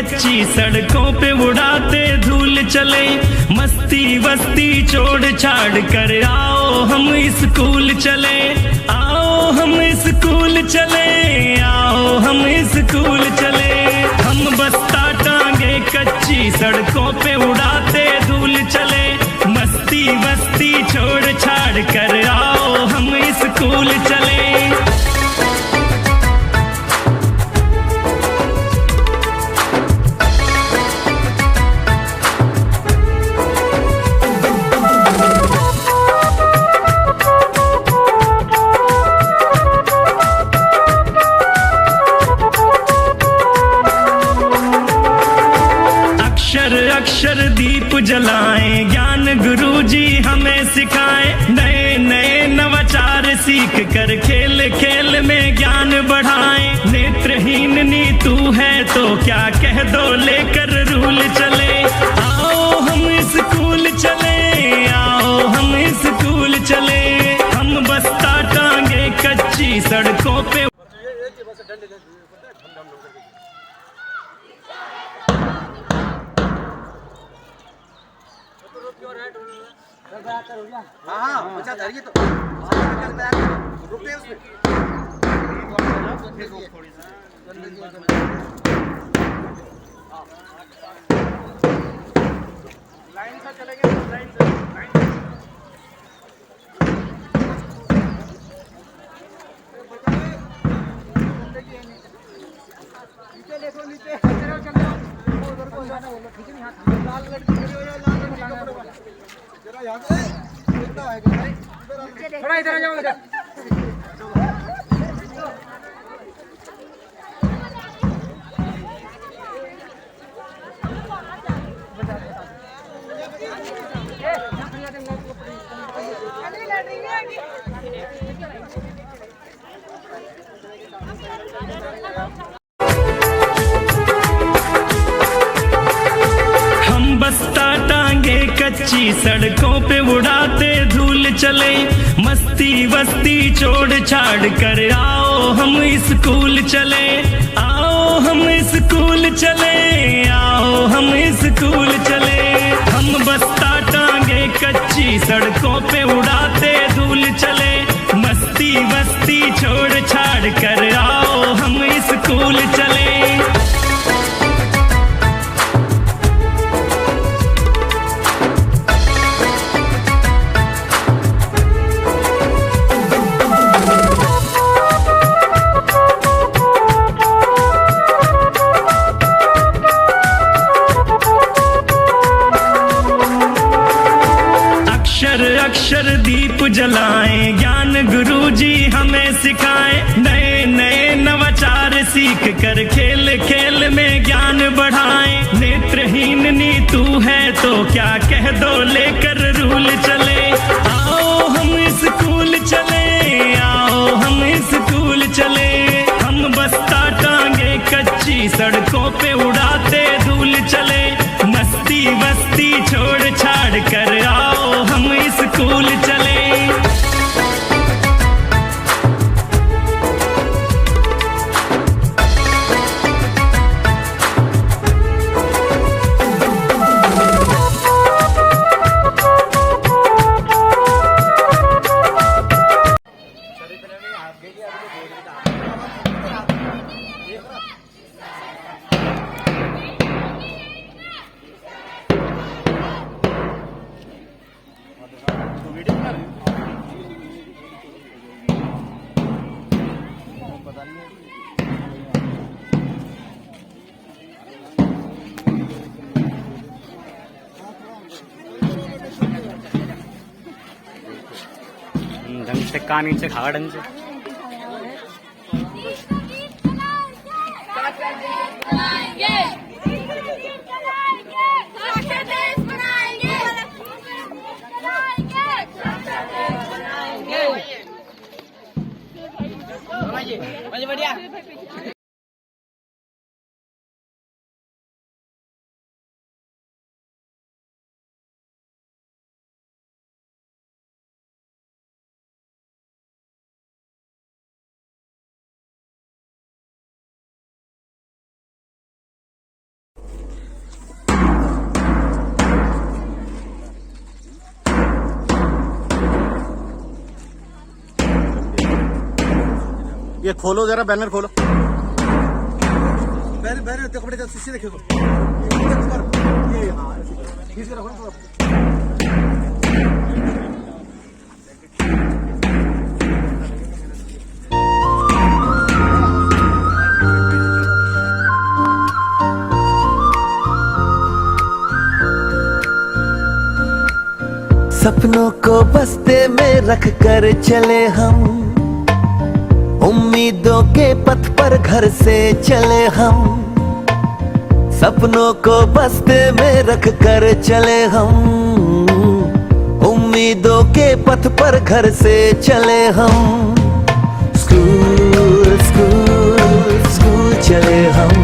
कच्ची सड़कों पे उड़ाते धूल चले, मस्ती वस्ती छोड़ छाड़ कर आओ हम स्कूल चले, आओ हम स्कूल चले, आओ हम स्कूल चले। हम बस्ता टांगे कच्ची सड़कों पे उड़ाते धूल चले, मस्ती वस्ती छोड़ छाड़ कर आओ हम स्कूल चले। अक्षर दीप जलाएं, ज्ञान गुरुजी हमें सिखाएं, नए नए नवाचार सीख कर खेल खेल में ज्ञान बढ़ाएं। नेत्रहीन नी तू है तो क्या कह दो लेकर रूल चले, आओ हम स्कूल चले, आओ हम स्कूल चले। हम बस्ता टांगे कच्ची सड़कों पे हाँ बचा धरिए तो रुकते उसमें लाइन से चलेंगे, लाइन से नीचे देखो, नीचे उधर को जाना होगा, ठीक है। हाथ लाल लड़की जरा यहाँ से थोड़ा इधर आ जाओ, इधर कच्ची सड़कों पे उड़ाते धूल चले, मस्ती वस्ती छोड़ छाड़ कर आओ हम स्कूल चले, आओ हम स्कूल चले, आओ हम स्कूल चले। हम बस्ता टांगे कच्ची सड़कों पे उड़ाते धूल चले, मस्ती वस्ती छोड़ छाड़ कर आओ हम स्कूल चले। अक्षर दीप जलाएं, ज्ञान गुरुजी हमें सिखाएं, नए नए नवाचार सीख कर खेल खेल में ज्ञान बढ़ाएं। नेत्रहीन नी तू है तो क्या कह दो लेकर रूल चले, आओ हम स्कूल चले, आओ हम स्कूल चले। हम बस्ता टांगे कच्ची सड़कों पे उड़ाते धूल चले, मस्ती वस्ती छोड़ छाड़ कर आओ हम स्कूल चले। ढंग से कान नीचे खा ढंग से। बढ़िया। ये खोलो जरा, बैनर खोलो। बैनर बैनर कपड़े का शीशे देखो ये हाँ शीशे रखो थोड़ा। सपनों को बस्ते में रख कर चले हम, उम्मीदों के पथ पर घर से चले हम। सपनों को बस्ते में रख कर चले हम, उम्मीदों के पथ पर घर से चले हम। स्कूल स्कूल स्कूल चले हम,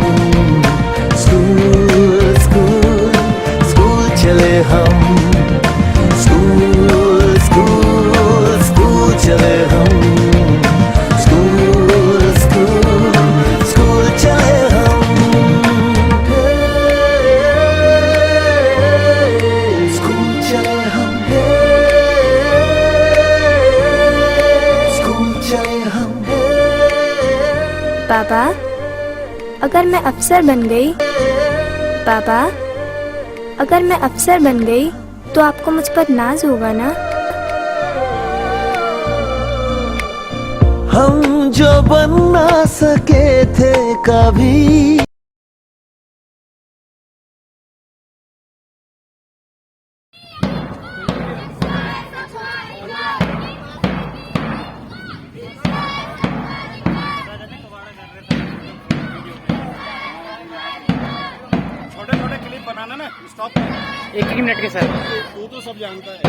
स्कूल स्कूल स्कूल चले हम, स्कूल स्कूल स्कूल चले हम, स्कूल स्कूल स्कूल चले हम। स्कूल चले हम, स्कूल चले हम। पापा, अगर मैं अफसर बन गई, पापा अगर मैं अफसर बन गई तो आपको मुझ पर नाज होगा ना? हम जो बन ना सके थे कभी, छोटे छोटे क्लिप बनाना ना, स्टॉप। एक एक मिनट के सर। तू तो सब जानता है।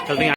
चलते हैं।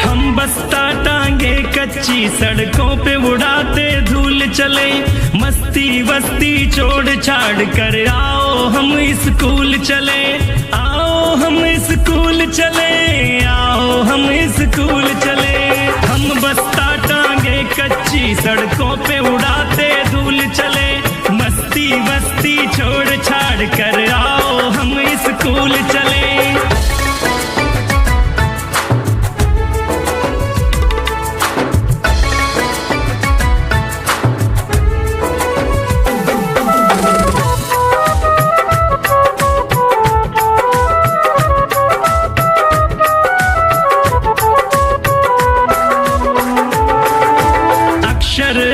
हम बस्ता टांगे कच्ची सड़कों पे उड़ाते धूल चले, मस्ती वस्ती छोड़ छाड़ कर आओ हम स्कूल चले, आओ हम स्कूल चले, आओ हम स्कूल चले। हम बस्ता टांगे कच्ची सड़कों पे उड़ाते धूल चले, मस्ती वस्ती छोड़ छाड़ कर आओ हम स्कूल चले।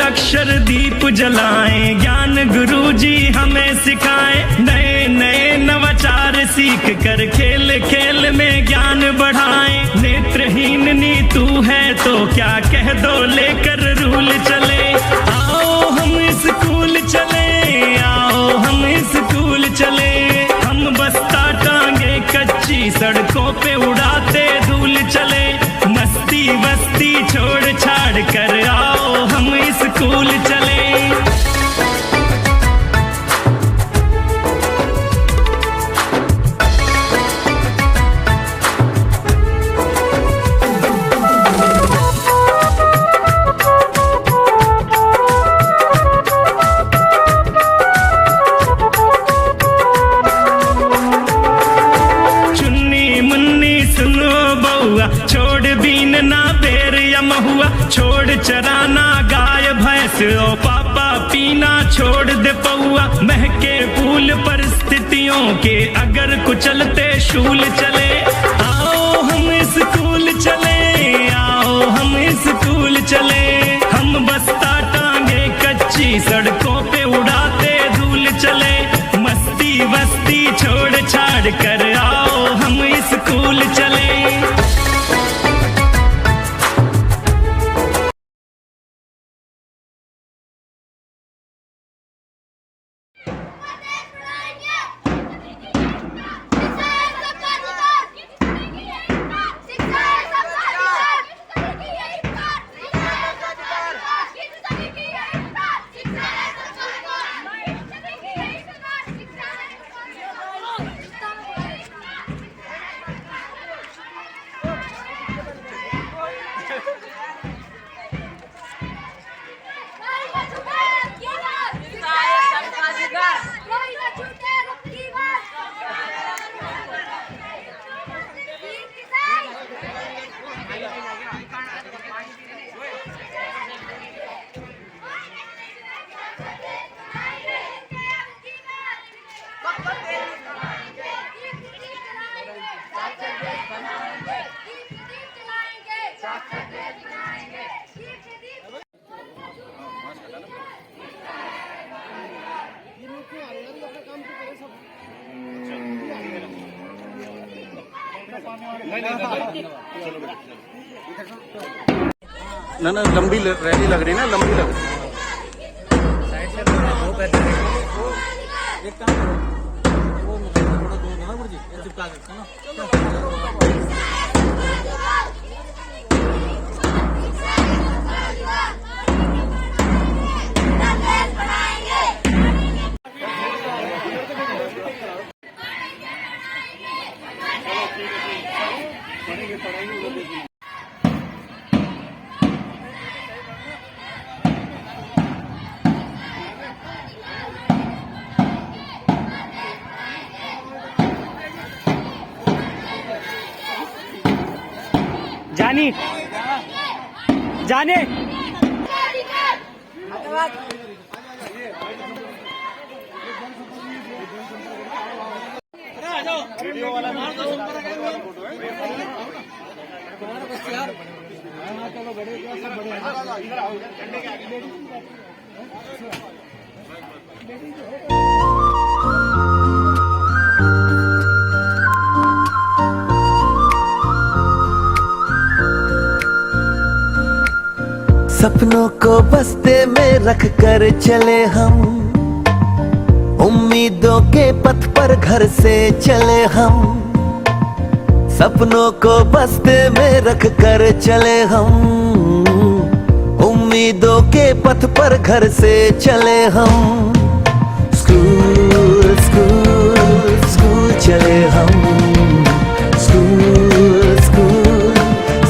अक्षर दीप जलाएं, ज्ञान गुरुजी हमें सिखाएं, नए नए नवाचार सीख कर खेल खेल में ज्ञान बढ़ाएं। नेत्रहीन नीतू है तो क्या कह दो लेकर रूल चले, आओ हम स्कूल चले, आओ हम स्कूल चले। हम बस्ता टांगे कच्ची सड़कों पे उड़ाते धूल चले, मस्ती वस्ती छोड़ छाड़ कर आओ हम स्कूल चले। छोड़ बीन ना बेर या महुआ, छोड़ चराना गाय भैंस ओ पापा पीना छोड़ दे पौआ। महके फूल परिस्थितियों के अगर कुचलते शूल चले, आओ हम स्कूल चले, आओ हम स्कूल चले। हम बस्ता टांगे कच्ची सड़कों पे उड़ाते धूल चले, मस्ती वस्ती छोड़ छाड़ कर आओ हम स्कूल चले। ना ना लंबी रैली लग रही है ना, लंबी लग रही है। जानी जाने वीडियो वाला मार दो। चलो बड़े क्या सब बड़े इधर आओ, झंडे के आगे सपनों को बस्ते में रख कर चले हम, उम्मीदों के पथ पर घर से चले हम। सपनों को बस्ते में रख कर चले हम, उम्मीदों के पथ पर घर से चले हम। स्कूल स्कूल स्कूल चले हम, स्कूल स्कूल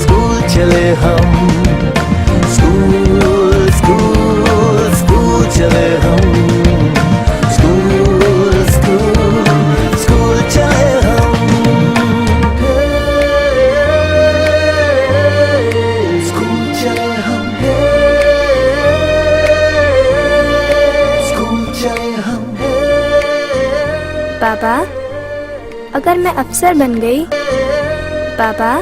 स्कूल चले हम, स्कूल स्कूल स्कूल चले हम, स्कूल स्कूल स्कूल चले हम। स्कूल चले हम, स्कूल चले हम। पापा, अगर मैं अफसर बन गई, पापा,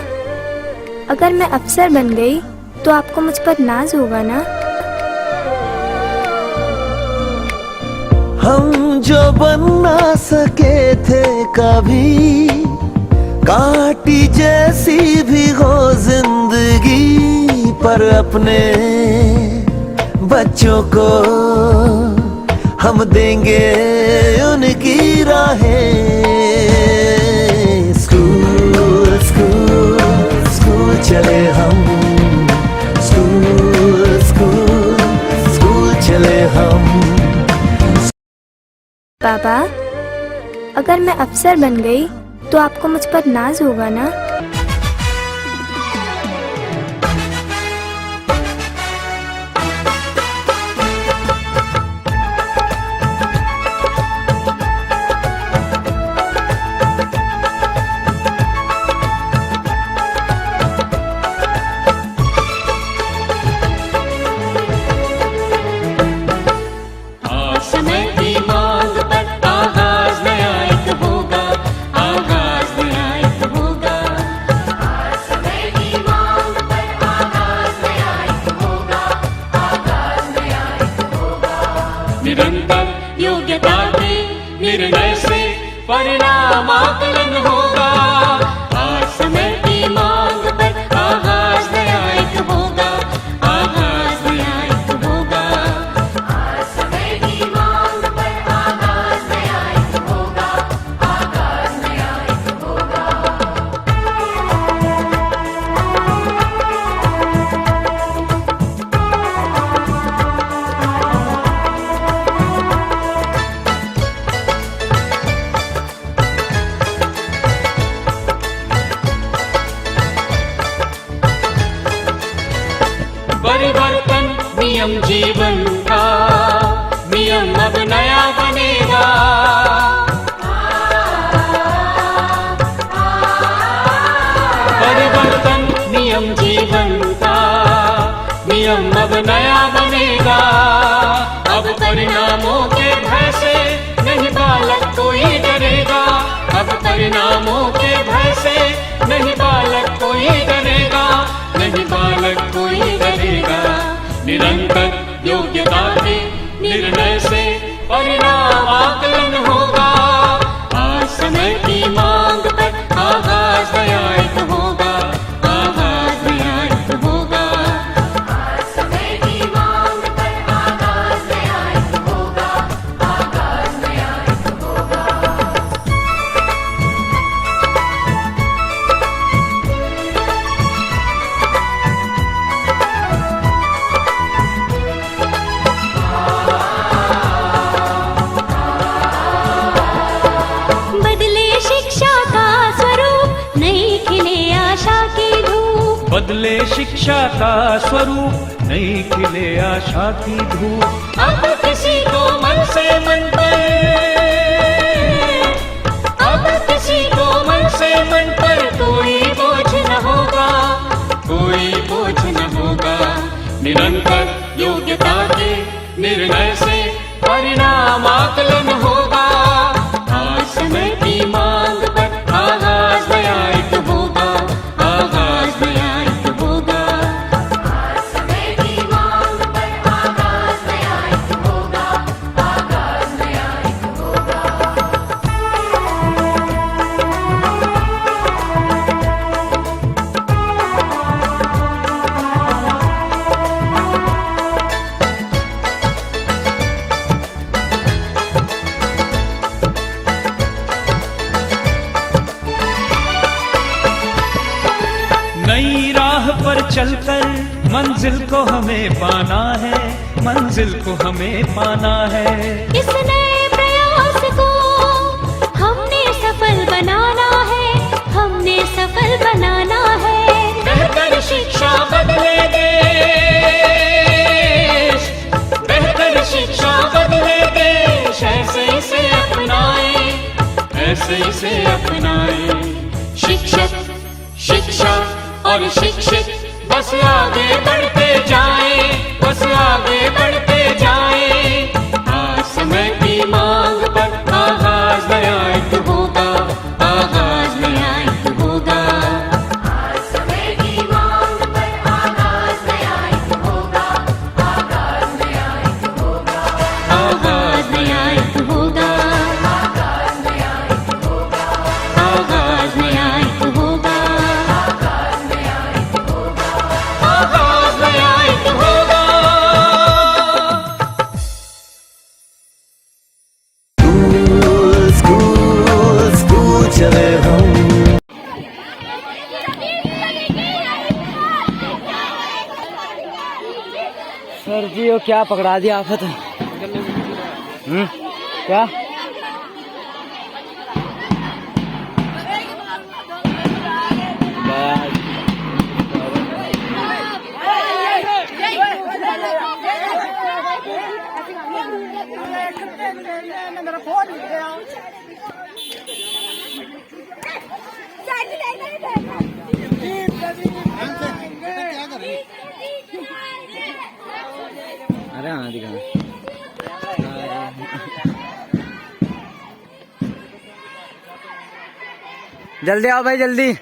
अगर मैं अफसर बन गई तो आपको मुझ पर नाज होगा ना? हम जो बन ना सके थे कभी, काटी जैसी भी हो जिंदगी, पर अपने बच्चों को हम देंगे उनकी राहें। स्कूल स्कूल स्कूल चले हम, स्कूल स्कूल स्कूल चले हम। पापा, अगर मैं अफसर बन गई तो आपको मुझ पर नाज होगा ना? निरंतर योग्यता के निर्णय से परिणाम आकलन होगा। आज समय की मांग पर आगाज नया एक होगा, आगाज नया एक होगा। आज समय की मांग पर आगाज नया एक होगा, आगाज नया एक होगा। परिवर्तन नियम जीवन का, नियम अब नया बनेगा। परिवर्तन नियम जीवन का, नियम अब नया बनेगा। अब परिणामों के भय से नहीं बालक कोई डरेगा, अब परिणामों के भय से नहीं बालक कोई डरेगा, नहीं बालक कोई डरेगा। निरंतर योग्यता के निर्णय से परिणाम आकलन होगा। आज समय की मांग पर आगाज नया एक होगा, आगाज नया एक होगा। आज समय की मांग पर आगाज नया एक होगा, आगाज नया एक होगा। बदले शिक्षा का स्वरूप, नई खिले आशा की धूप। अब किसी को मन से मन पर, अब किसी को मन से मन पर कोई बोझ न होगा, कोई बोझ न होगा। निरंतर योग्यता के निर्णय से परिणाम आकलन होगा। आज समय की मांग पर आगाज नया एक होगा, आगाज नया एक होगा। आज समय की मांग पर आगाज नया एक होगा, मंजिल को हमें पाना है, मंजिल को हमें पाना है। इस नए प्रयास को हमने सफल बनाना है, हमने सफल बनाना है। बेहतर शिक्षा बदले देश, बेहतर शिक्षा बदले देश, ऐसे इसे अपनाए, ऐसे इसे अपनाए। शिक्षक, शिक्षा और शिक्षित बस आगे बढ़ते जाए, बस आगे बढ़ते जाए। आज समय की मांग पर आगाज नया एक होगा, आगाज नया एक होगा। आज समय की मांग पर आगाज नया एक होगा, आगाज नया एक होगा, आगाज नया एक होगा, आगाज नया एक होगा, आगाज नया एक होगा, आगाज नया एक होगा। आगाज नया एक होगा। स्कूल स्कूल चले हम। सर जी वो क्या पकड़ा दिया आफत। क्या मेरा फोन गया। अरे हाँ दिखा। जल्दी आओ भाई जल्दी।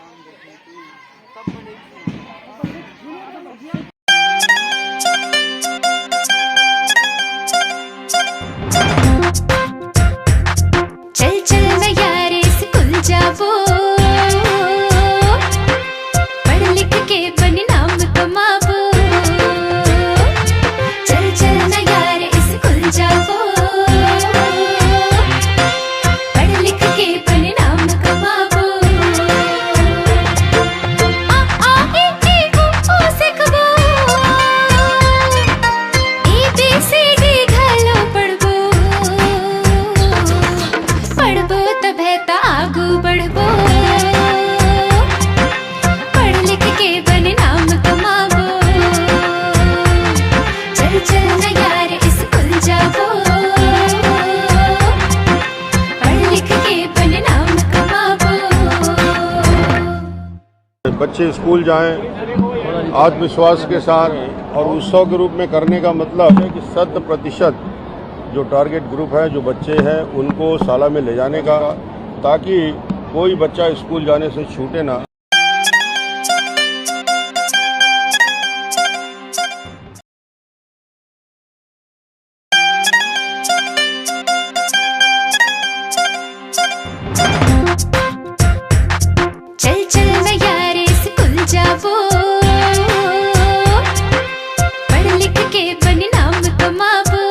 चल चल न यारे स्कूल जावो, पढ़ लिख के बनी नाम कमावो। चल चल न यारे स्कूल जावो, पढ़ लिख के बनी नाम कमावो। आ आ ए ए ओ ओ सिखबो, ABCD घलो पढ़बो। पढ़बो तब है ता आगू बढ़बो, पढ़ लिख के बने नाम कमावो। चल चल न यार स्कूल जावो, पढ़ लिख के बने नाम कमावो। बच्चे स्कूल जाएं आत्मविश्वास के साथ और उत्सव के रूप में करने का मतलब है कि 100% जो टारगेट ग्रुप है, जो बच्चे हैं, उनको शाला में ले जाने का, ताकि कोई बच्चा स्कूल जाने से छूटे ना। चल चल न यार स्कूल जावो, पढ़ लिख के बने नाम कमावो।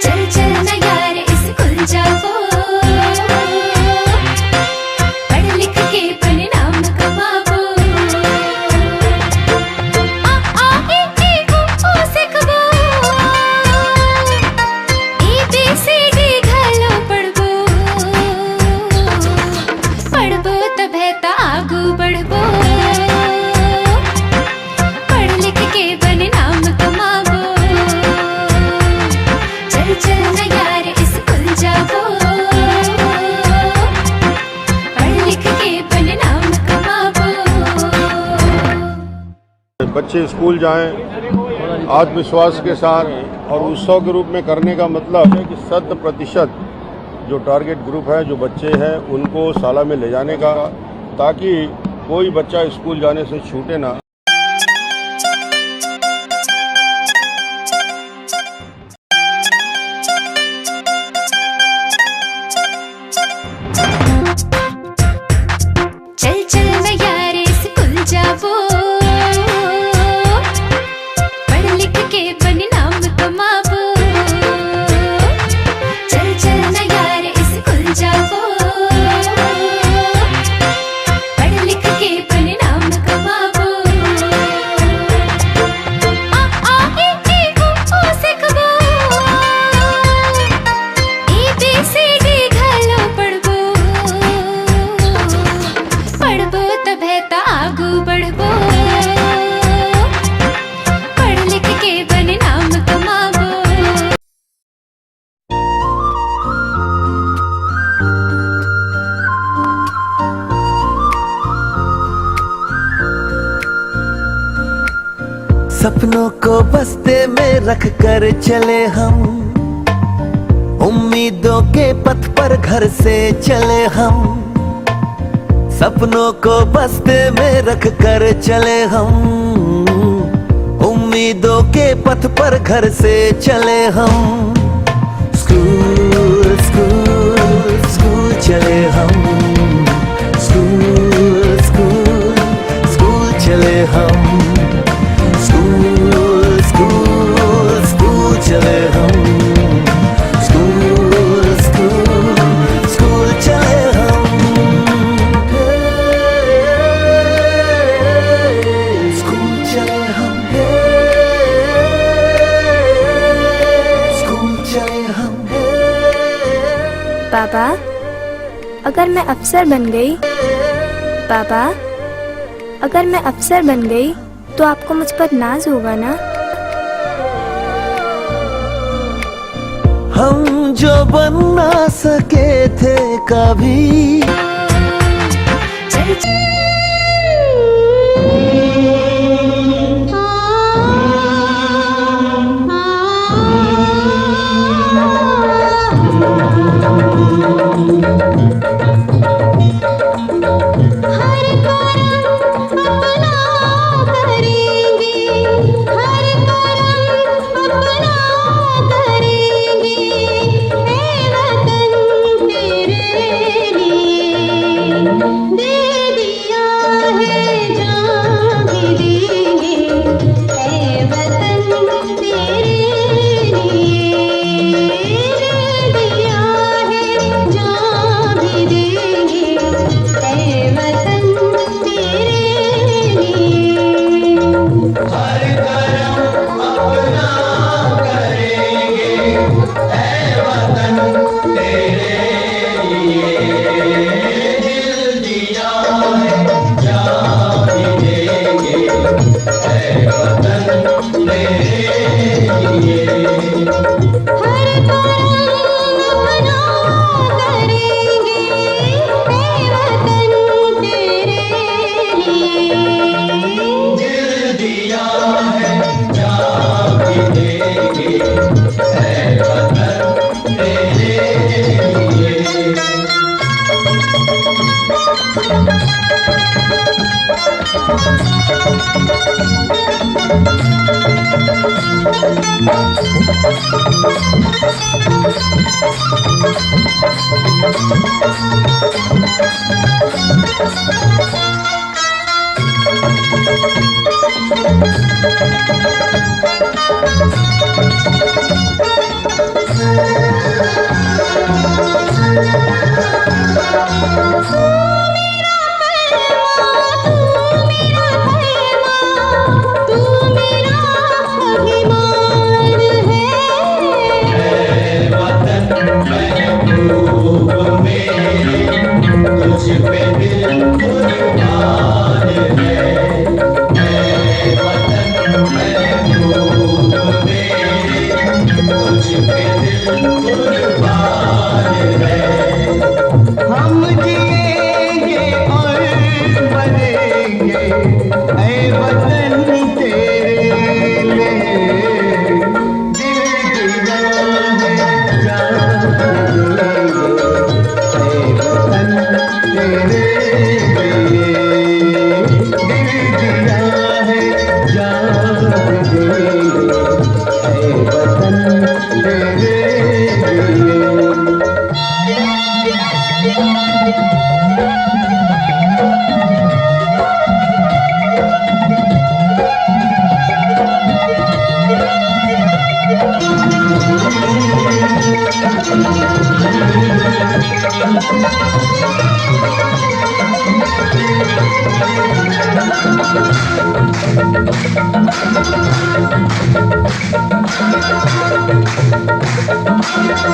चल चल न यार स्कूल जावो, पढ़ लिख के बने नाम कमावो। आ आ ए ए ओ ओ सिखबो, ABCD घलो पढ़बो। पढ़बो तब है ता आगू बढ़बो, पढ़ लिख के बने नाम कमावो। चल चल न यार स्कूल जावो, पढ़ लिख के बने नाम कमावो। बच्चे स्कूल जाएं आत्मविश्वास के साथ और उत्सव के रूप में करने का मतलब है कि 100% जो टारगेट ग्रुप है, जो बच्चे हैं, उनको शाला में ले जाने का, ताकि कोई बच्चा स्कूल जाने से छूटे ना। चल चल न यार स्कूल जावो, पढ़ लिख के बने नाम कमावो। चल चल न यार स्कूल जावो, पढ़ लिख के बने नाम कमावो। सपनों को बस्ते में रख कर चले हम, उम्मीदों के पथ पर घर से चले हम। सपनों को बस्ते में रख कर चले हम, उम्मीदों के पथ पर घर से चले हम। स्कूल स्कूल स्कूल चले हम, स्कूल स्कूल स्कूल चले हम, स्कूल स्कूल स्कूल चले हम, स्कूल स्कूल स्कूल चले हम। स्कूल चले हम, स्कूल चले हम। पापा, अगर मैं अफसर बन गई, पापा, अगर मैं अफसर बन गई तो आपको मुझ पर नाज होगा ना? हम जो बन ना सके थे कभी,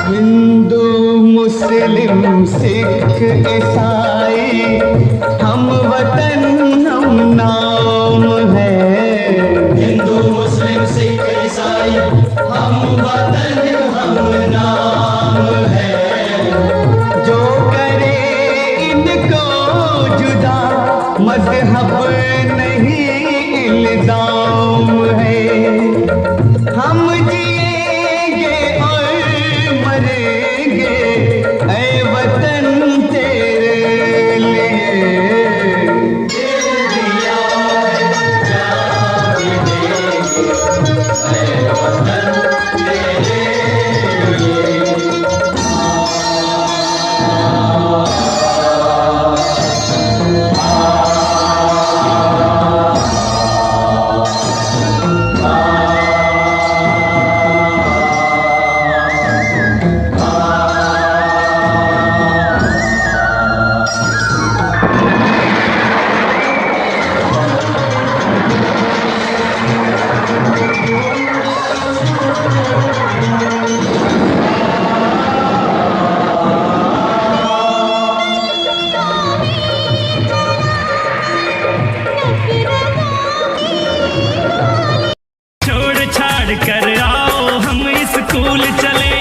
हिंदू मुस्लिम सिख ईसाई हम वतन हम नाम है। हिंदू मुस्लिम सिख ईसाई हम वतन हम नाम है। जो करे इनको जुदा मजहब नहीं इल्जाम है। कर आओ हम स्कूल चले।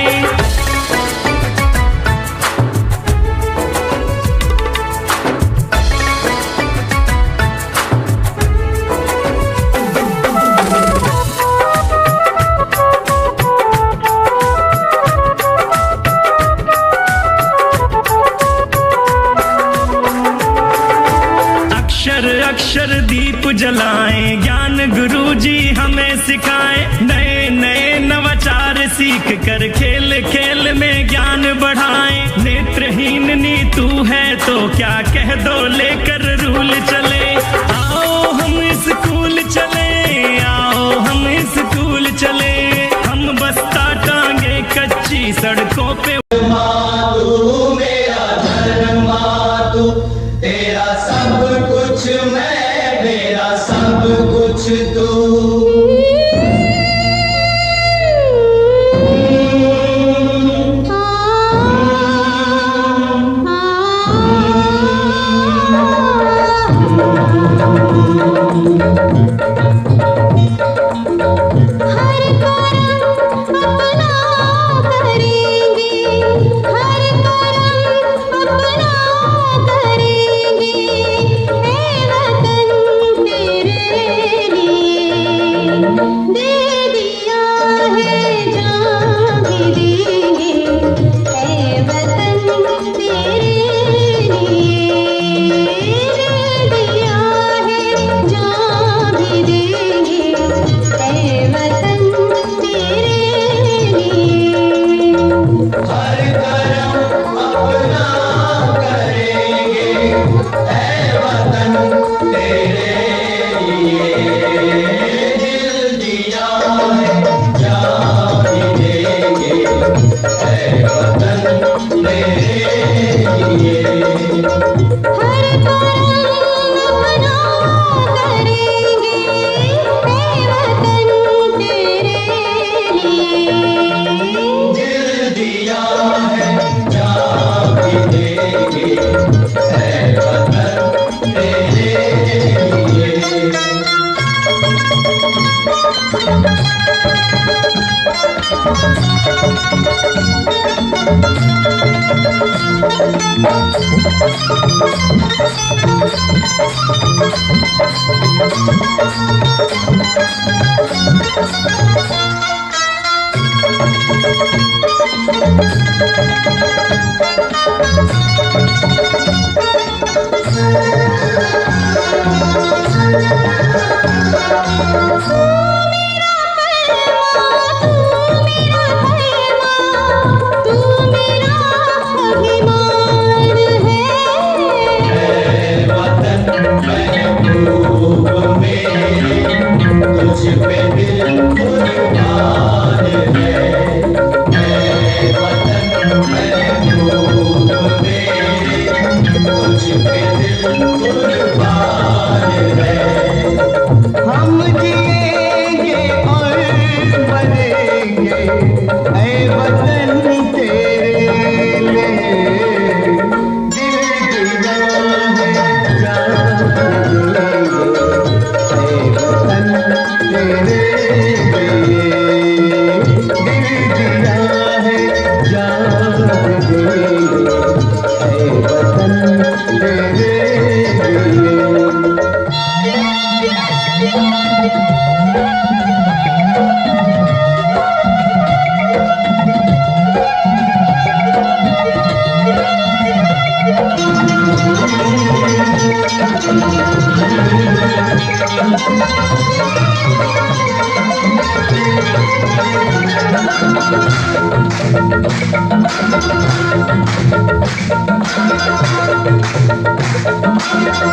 अक्षर दीप जलाएं, ज्ञान गुरुजी हमें सिखाएं। नए नए नवाचार सीख कर खेल खेल में ज्ञान बढ़ाएं। नेत्रहीन नीतू है तो क्या कह दो, लेकर रूल चले। आओ हम स्कूल चले, आओ हम स्कूल चले। हम बस्ता टांगे कच्ची सड़कों पे। तू मेरा धर्म, तू तेरा सब कुछ मैं, मेरा सब कुछ तू।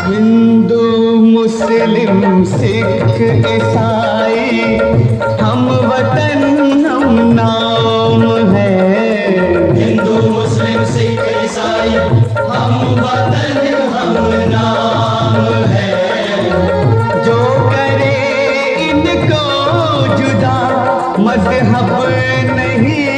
हिंदू मुस्लिम सिख ईसाई हम वतन हम नाम है। हिंदू मुस्लिम सिख ईसाई हम वतन हम नाम है। जो करे इनको जुदा मजहब नहीं